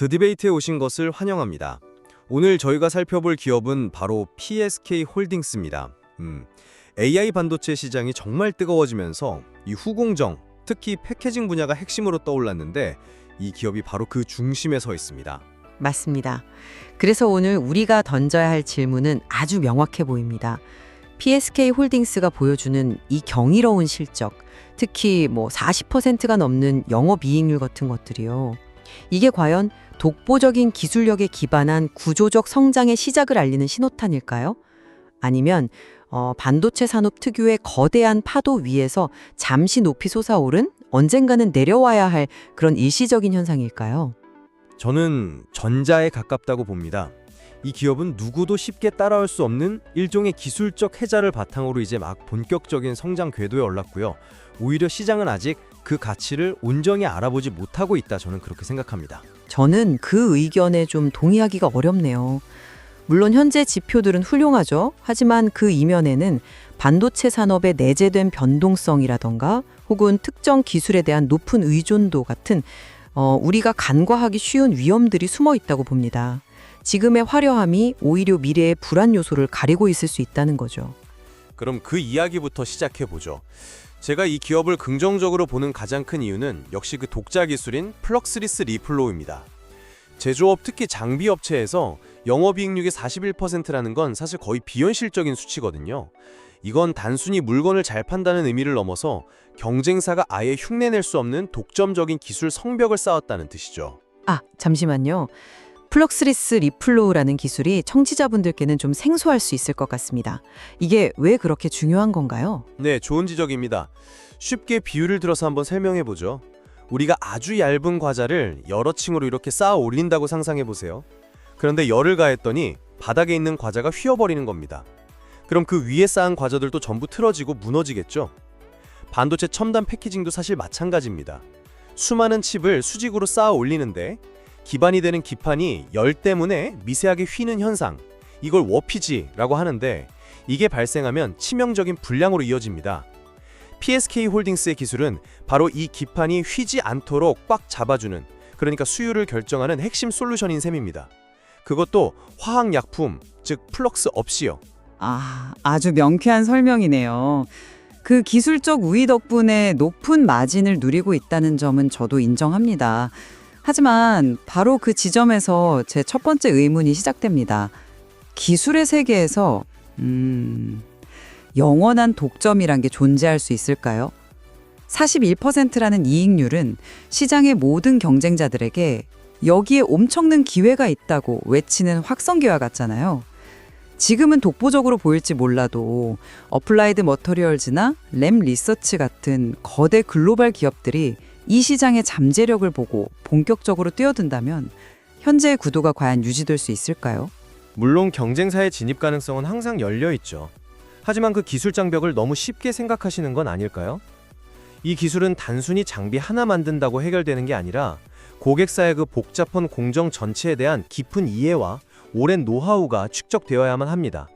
더 디베이트에 오신 것을 환영합니다. 오늘 저희가 살펴볼 기업은 바로 PSK 홀딩스입니다. AI 반도체 시장이 정말 뜨거워지면서 이 후공정, 특히 패키징 분야가 핵심으로 떠올랐는데 이 기업이 바로 그 중심에 서 있습니다. 맞습니다. 그래서 오늘 우리가 던져야 할 질문은 아주 명확해 보입니다. PSK 홀딩스가 보여주는 이 경이로운 실적, 특히 40%가 넘는 영업이익률 같은 것들이요. 이게 과연 독보적인 기술력에 기반한 구조적 성장의 시작을 알리는 신호탄일까요? 아니면 반도체 산업 특유의 거대한 파도 위에서 잠시 높이 솟아오른 언젠가는 내려와야 할 그런 일시적인 현상일까요? 저는 전자에 가깝다고 봅니다. 이 기업은 누구도 쉽게 따라올 수 없는 일종의 기술적 해자를 바탕으로 이제 막 본격적인 성장 궤도에 올랐고요. 오히려 시장은 아직 그 가치를 온전히 알아보지 못하고 있다, 저는 그렇게 생각합니다. 저는 그 의견에 좀 동의하기가 어렵네요. 물론 현재 지표들은 훌륭하죠. 하지만 그 이면에는 반도체 산업에 내재된 변동성이라던가 혹은 특정 기술에 대한 높은 의존도 같은 우리가 간과하기 쉬운 위험들이 숨어 있다고 봅니다. 지금의 화려함이 오히려 미래의 불안 요소를 가리고 있을 수 있다는 거죠. 그럼 그 이야기부터 시작해보죠. 제가 이 기업을 긍정적으로 보는 가장 큰 이유는 역시 그 독자 기술인 플럭스리스 리플로우입니다. 제조업, 특히 장비 업체에서 영업이익률이 41%라는 건 사실 거의 비현실적인 수치거든요. 이건 단순히 물건을 잘 판다는 의미를 넘어서 경쟁사가 아예 흉내낼 수 없는 독점적인 기술 성벽을 쌓았다는 뜻이죠. 잠시만요. 플럭스리스 리플로우라는 기술이 청취자분들께는 좀 생소할 수 있을 것 같습니다. 이게 왜 그렇게 중요한 건가요? 네, 좋은 지적입니다. 쉽게 비유를 들어서 한번 설명해보죠. 우리가 아주 얇은 과자를 여러 층으로 이렇게 쌓아 올린다고 상상해보세요. 그런데 열을 가했더니 바닥에 있는 과자가 휘어버리는 겁니다. 그럼 그 위에 쌓은 과자들도 전부 틀어지고 무너지겠죠? 반도체 첨단 패키징도 사실 마찬가지입니다. 수많은 칩을 수직으로 쌓아 올리는데 기반이 되는 기판이 열 때문에 미세하게 휘는 현상, 이걸 워피지라고 하는데 이게 발생하면 치명적인 불량으로 이어집니다. PSK 홀딩스의 기술은 바로 이 기판이 휘지 않도록 꽉 잡아주는, 그러니까 수율을 결정하는 핵심 솔루션인 셈입니다. 그것도 화학약품, 즉 플럭스 없이요. 아주 명쾌한 설명이네요. 그 기술적 우위 덕분에 높은 마진을 누리고 있다는 점은 저도 인정합니다. 하지만 바로 그 지점에서 제 첫 번째 의문이 시작됩니다. 기술의 세계에서 영원한 독점이란 게 존재할 수 있을까요? 41%라는 이익률은 시장의 모든 경쟁자들에게 여기에 엄청난 기회가 있다고 외치는 확성기와 같잖아요. 지금은 독보적으로 보일지 몰라도 어플라이드 머터리얼즈나 램 리서치 같은 거대 글로벌 기업들이 이 시장의 잠재력을 보고 본격적으로 뛰어든다면 현재의 구도가 과연 유지될 수 있을까요? 물론 경쟁사의 진입 가능성은 항상 열려 있죠. 하지만 그 기술 장벽을 너무 쉽게 생각하시는 건 아닐까요? 이 기술은 단순히 장비 하나 만든다고 해결되는 게 아니라 고객사의 그 복잡한 공정 전체에 대한 깊은 이해와 오랜 노하우가 축적되어야만 합니다.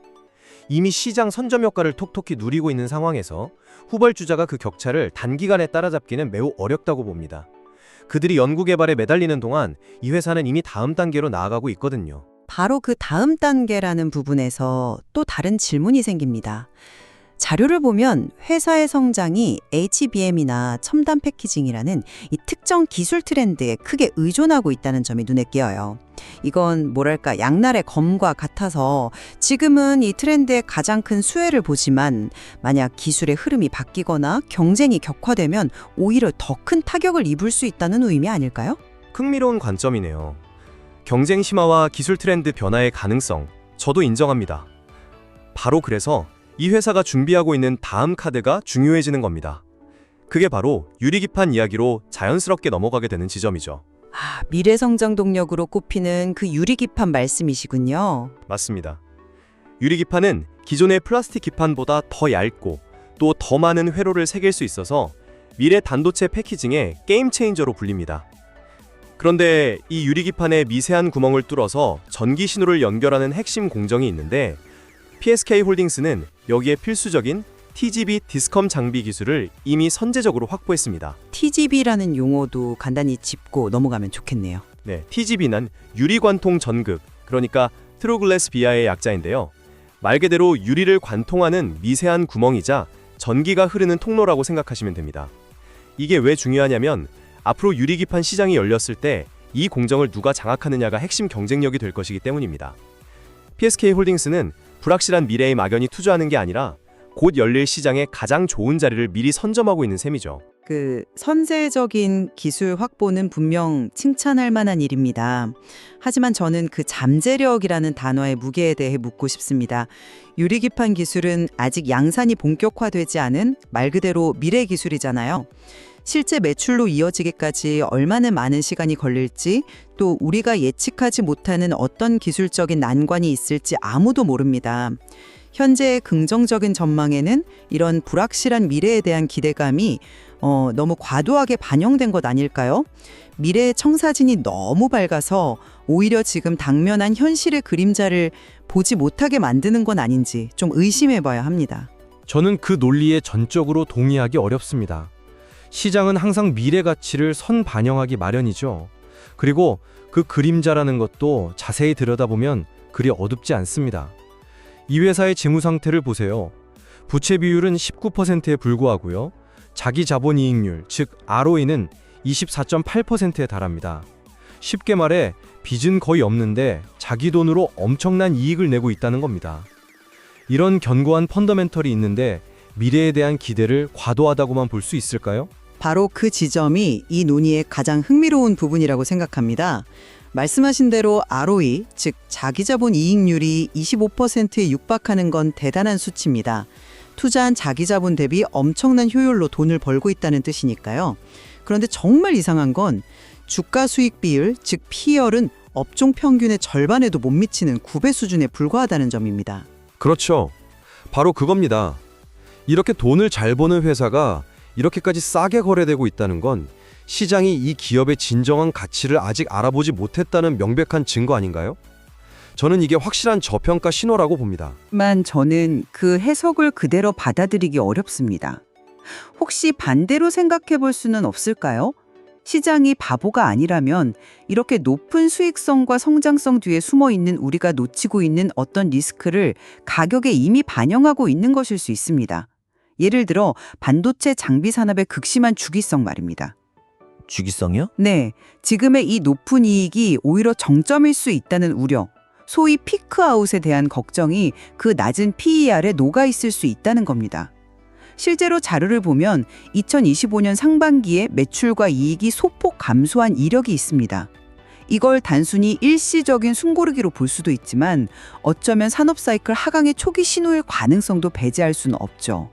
이미 시장 선점 효과를 톡톡히 누리고 있는 상황에서 후발주자가 그 격차를 단기간에 따라잡기는 매우 어렵다고 봅니다. 그들이 연구개발에 매달리는 동안 이 회사는 이미 다음 단계로 나아가고 있거든요. 바로 그 다음 단계라는 부분에서 또 다른 질문이 생깁니다. 자료를 보면 회사의 성장이 HBM이나 첨단 패키징이라는 이 특정 기술 트렌드에 크게 의존하고 있다는 점이 눈에 띄어요. 이건 뭐랄까 양날의 검과 같아서 지금은 이 트렌드의 가장 큰 수혜를 보지만 만약 기술의 흐름이 바뀌거나 경쟁이 격화되면 오히려 더 큰 타격을 입을 수 있다는 의미 아닐까요? 흥미로운 관점이네요. 경쟁 심화와 기술 트렌드 변화의 가능성, 저도 인정합니다. 바로 그래서 이 회사가 준비하고 있는 다음 카드가 중요해지는 겁니다. 그게 바로 유리기판 이야기로 자연스럽게 넘어가게 되는 지점이죠. 미래 성장 동력으로 꼽히는 그 유리기판 말씀이시군요. 맞습니다. 유리기판은 기존의 플라스틱 기판보다 더 얇고 또 더 많은 회로를 새길 수 있어서 미래 반도체 패키징의 게임 체인저로 불립니다. 그런데 이 유리기판의 미세한 구멍을 뚫어서 전기 신호를 연결하는 핵심 공정이 있는데 PSK 홀딩스는 여기에 필수적인 TGV 디스컴 장비 기술을 이미 선제적으로 확보했습니다. TGV라는 용어도 간단히 짚고 넘어가면 좋겠네요. 네, TGB는 유리관통 전극, 그러니까 트루글래스 비아의 약자인데요. 말 그대로 유리를 관통하는 미세한 구멍이자 전기가 흐르는 통로라고 생각하시면 됩니다. 이게 왜 중요하냐면 앞으로 유리 기판 시장이 열렸을 때 이 공정을 누가 장악하느냐가 핵심 경쟁력이 될 것이기 때문입니다. PSK 홀딩스는 불확실한 미래에 막연히 투자하는 게 아니라 곧 열릴 시장에 가장 좋은 자리를 미리 선점하고 있는 셈이죠. 그 선제적인 기술 확보는 분명 칭찬할 만한 일입니다. 하지만 저는 그 잠재력이라는 단어의 무게에 대해 묻고 싶습니다. 유리기판 기술은 아직 양산이 본격화되지 않은 말 그대로 미래 기술이잖아요. 실제 매출로 이어지기까지 얼마나 많은 시간이 걸릴지, 또 우리가 예측하지 못하는 어떤 기술적인 난관이 있을지 아무도 모릅니다. 현재의 긍정적인 전망에는 이런 불확실한 미래에 대한 기대감이 너무 과도하게 반영된 것 아닐까요? 미래의 청사진이 너무 밝아서 오히려 지금 당면한 현실의 그림자를 보지 못하게 만드는 건 아닌지 좀 의심해봐야 합니다. 저는 그 논리에 전적으로 동의하기 어렵습니다. 시장은 항상 미래 가치를 선반영하기 마련이죠. 그리고 그 그림자라는 것도 자세히 들여다보면 그리 어둡지 않습니다. 이 회사의 재무 상태를 보세요. 부채 비율은 19%에 불과하고요. 자기 자본 이익률, 즉 ROE는 24.8%에 달합니다. 쉽게 말해 빚은 거의 없는데 자기 돈으로 엄청난 이익을 내고 있다는 겁니다. 이런 견고한 펀더멘털이 있는데 미래에 대한 기대를 과도하다고만 볼 수 있을까요? 바로 그 지점이 이 논의의 가장 흥미로운 부분이라고 생각합니다. 말씀하신 대로 ROE, 즉 자기자본 이익률이 25%에 육박하는 건 대단한 수치입니다. 투자한 자기자본 대비 엄청난 효율로 돈을 벌고 있다는 뜻이니까요. 그런데 정말 이상한 건 주가 수익 비율, 즉 PER은 업종 평균의 절반에도 못 미치는 9배 수준에 불과하다는 점입니다. 그렇죠. 바로 그겁니다. 이렇게 돈을 잘 버는 회사가 이렇게까지 싸게 거래되고 있다는 건 시장이 이 기업의 진정한 가치를 아직 알아보지 못했다는 명백한 증거 아닌가요? 저는 이게 확실한 저평가 신호라고 봅니다. 만 저는 그 해석을 그대로 받아들이기 어렵습니다. 혹시 반대로 생각해 볼 수는 없을까요? 시장이 바보가 아니라면 이렇게 높은 수익성과 성장성 뒤에 숨어 있는 우리가 놓치고 있는 어떤 리스크를 가격에 이미 반영하고 있는 것일 수 있습니다. 예를 들어 반도체 장비 산업의 극심한 주기성 말입니다. 주기성이요? 네, 지금의 이 높은 이익이 오히려 정점일 수 있다는 우려, 소위 피크아웃에 대한 걱정이 그 낮은 PER에 녹아 있을 수 있다는 겁니다. 실제로 자료를 보면 2025년 상반기에 매출과 이익이 소폭 감소한 이력이 있습니다. 이걸 단순히 일시적인 숨고르기로 볼 수도 있지만 어쩌면 산업 사이클 하강의 초기 신호일 가능성도 배제할 수는 없죠.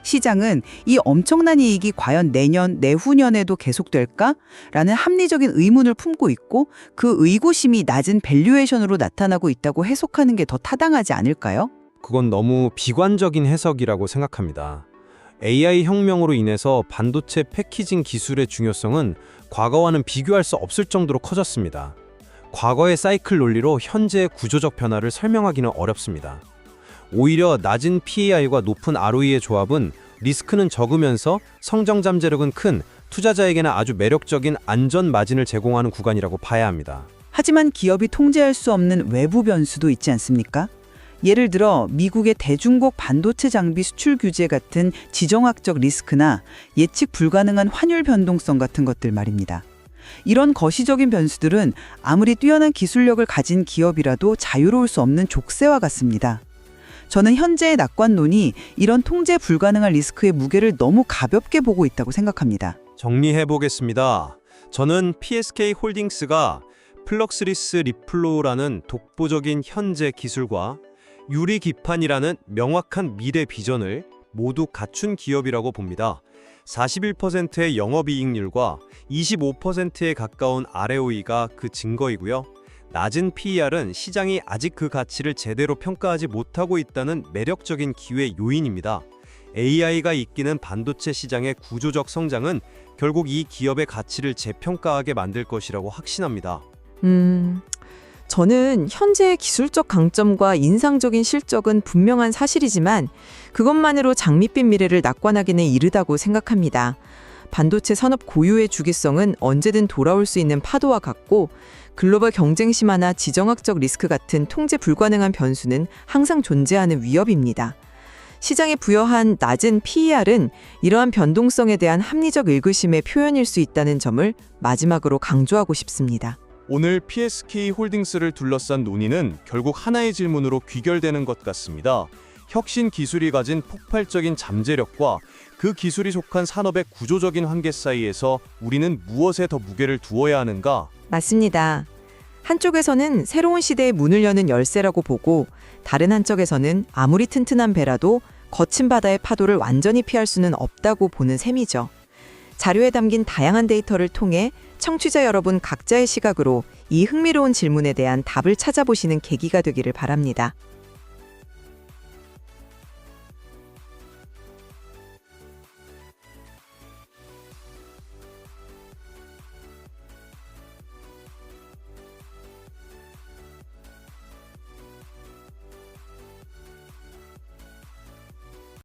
시장은 이 엄청난 이익이 과연 내년, 내후년에도 계속될까라는 합리적인 의문을 품고 있고 그 의구심이 낮은 밸류에이션으로 나타나고 있다고 해석하는 게 더 타당하지 않을까요? 그건 너무 비관적인 해석이라고 생각합니다. AI 혁명으로 인해서 반도체 패키징 기술의 중요성은 과거와는 비교할 수 없을 정도로 커졌습니다. 과거의 사이클 논리로 현재의 구조적 변화를 설명하기는 어렵습니다. 오히려 낮은 PER과 높은 ROE의 조합은 리스크는 적으면서 성장 잠재력은 큰 투자자에게는 아주 매력적인 안전 마진을 제공하는 구간이라고 봐야 합니다. 하지만 기업이 통제할 수 없는 외부 변수도 있지 않습니까? 예를 들어 미국의 대중국 반도체 장비 수출 규제 같은 지정학적 리스크나 예측 불가능한 환율 변동성 같은 것들 말입니다. 이런 거시적인 변수들은 아무리 뛰어난 기술력을 가진 기업이라도 자유로울 수 없는 족쇄와 같습니다. 저는 현재의 낙관론이 이런 통제 불가능한 리스크의 무게를 너무 가볍게 보고 있다고 생각합니다. 정리해 보겠습니다. 저는 PSK 홀딩스가 플럭스리스 리플로우라는 독보적인 현재 기술과 유리 기판이라는 명확한 미래 비전을 모두 갖춘 기업이라고 봅니다. 41%의 영업이익률과 25%에 가까운 ROE가 그 증거이고요. 낮은 PER은 시장이 아직 그 가치를 제대로 평가하지 못하고 있다는 매력적인 기회 요인입니다. AI가 이끄는 반도체 시장의 구조적 성장은 결국 이 기업의 가치를 재평가하게 만들 것이라고 확신합니다. 저는 현재의 기술적 강점과 인상적인 실적은 분명한 사실이지만 그것만으로 장밋빛 미래를 낙관하기는 이르다고 생각합니다. 반도체 산업 고유의 주기성은 언제든 돌아올 수 있는 파도와 같고 글로벌 경쟁 심화나 지정학적 리스크 같은 통제 불가능한 변수는 항상 존재하는 위협입니다. 시장에 부여한 낮은 PER은 이러한 변동성에 대한 합리적 의구심의 표현일 수 있다는 점을 마지막으로 강조하고 싶습니다. 오늘 PSK 홀딩스를 둘러싼 논의는 결국 하나의 질문으로 귀결되는 것 같습니다. 혁신 기술이 가진 폭발적인 잠재력과 그 기술이 속한 산업의 구조적인 한계 사이에서 우리는 무엇에 더 무게를 두어야 하는가? 맞습니다. 한쪽에서는 새로운 시대의 문을 여는 열쇠라고 보고 다른 한쪽에서는 아무리 튼튼한 배라도 거친 바다의 파도를 완전히 피할 수는 없다고 보는 셈이죠. 자료에 담긴 다양한 데이터를 통해 청취자 여러분 각자의 시각으로 이 흥미로운 질문에 대한 답을 찾아보시는 계기가 되기를 바랍니다.